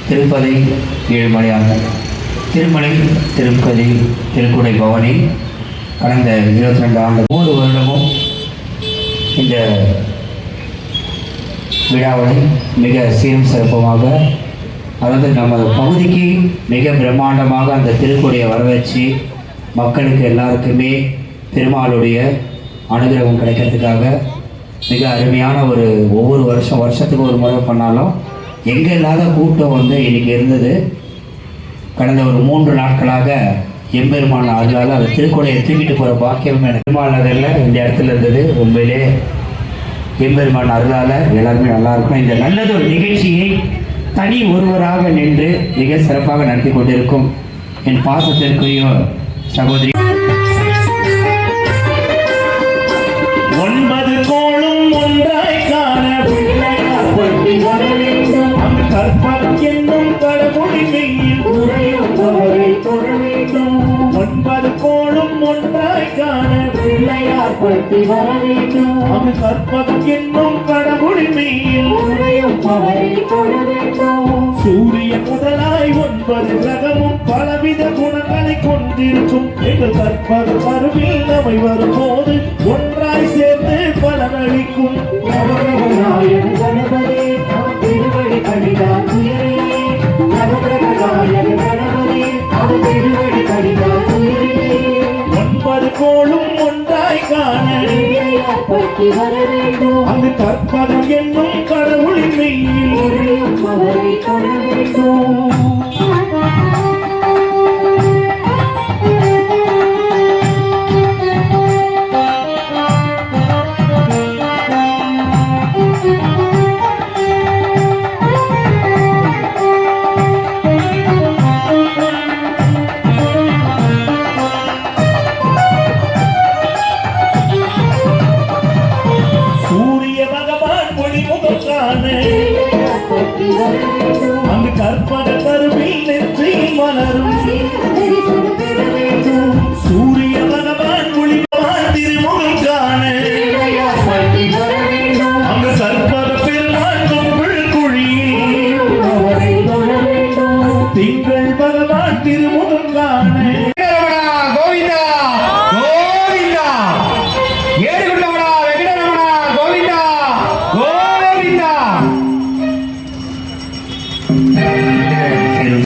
திருப்பதி ஏழுமலையான் திருமலை திருப்பதி திருக்குடை பவனி கடந்த 22 ஆண்டு 3 வருடமும் இந்த விழாவை மிக சீரும் சிறப்புமாக, அதாவது நமது பகுதிக்கு மிக பிரம்மாண்டமாக அந்த திருக்குடையை வரவேற்று மக்களுக்கு எல்லாருக்குமே பெருமாளுடைய அனுகிரகம் கிடைக்கிறதுக்காக மிக அருமையான ஒரு ஒவ்வொரு வருஷத்துக்கு ஒரு முறை பண்ணாலும் எங்கே இல்லாத கூட்டம் இன்றைக்கி இருந்தது. கடந்த ஒரு 3 நாட்களாக எம்பெருமான் அருளால் அந்த திருக்குடையை தூக்கிட்டு போகிற பாக்கியம் எனக்கு பெருமாள் நகரில் இந்த இடத்துல இருந்தது. உண்மையிலே எம்பெருமான் அருளால் எல்லாருமே நல்லாயிருக்கும். இந்த நல்லது ஒரு நிகழ்ச்சியை தனி ஒருவராக நின்று மிக சிறப்பாக நடத்தி கொண்டிருக்கும் என் பாசத்திற்குரிய சகோதரி 9 கோளும் ஒன்றாய் காண கற்பகம் என்னும் கடவுளில் உரையுள்ளவரை தொழ வேண்டும். 9 கோளும் ஒன்றாய் காண பிள்ளையார் பற்றி வர வேண்டும். அங்கு கற்பகம் என்னும் கடவுளில் உரையுள்ளவரை தொழ வேண்டும். சூரியன் முதலாய் 9 கிரகமும் பலவித குணங்களை கொண்டிருக்கும் எங்கள் கற்பக கருவில் நம்மை வரும்போது ஒன்றாய் சேர்ந்து பலனளிக்கும் நவகிரகநாயகன் கணபதி திருவடி கடிதான் துயரிலே. நவகிரகநாயகன் கணபதி திருவடி கடிதான் துயரிலே. 9 கோளும் ஒன்றாய் காண பற்றி வர வேண்டும். அங்கு கற்பகம் என்னும் கடவுளின் மெய்யில் அவரை தொழ வேண்டும். எங்கள் பகவான் திருமுகம் காண. கோவிந்தா கோவிந்தா ஏடுகொண்டவனா வெங்கடரமணா கோவிந்தா கோவிந்தா